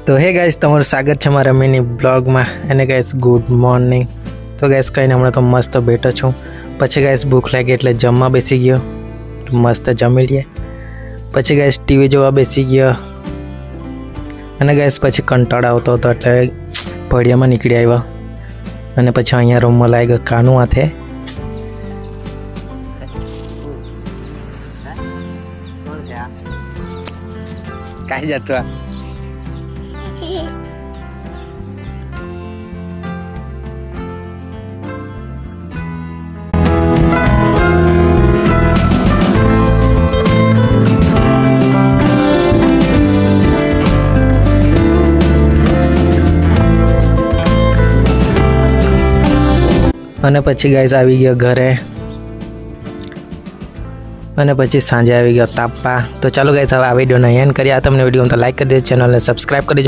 તો હે ગાઈસ, તમારું સ્વાગત છે મારા મિની બ્લોગમાં. અને ગાઈસ ગુડ મોર્નિંગ. તો ગાઈસ કંઈને હમણાં તો મસ્ત બેઠો છું. પછી ગાઈસ ભૂખ લાગી એટલે જમવા બેસી ગયો. મસ્ત જમી લઈએ. પછી ગાઈસ ટીવી જોવા બેસી ગયો. અને ગાઈસ પછી કંટાળો આવતો હતો એટલે ભડિયામાં નીકળી આવ્યા. અને પછી અહીંયા રૂમમાં લાગી ગયો કાનું હાથે. કાંઈ જતો અને પછી ગાઈસ આવી ગયો ઘરે. અને પછી સાંજે આવી ગયો તાપા. તો ચાલો ગાઈસ હવે આ વિડીયોને એન્ડ કરીએ. આ તમને વિડીયો તો લાઈક કરી દેજો, ચેનલને સબસ્ક્રાઈબ કરી દેજો.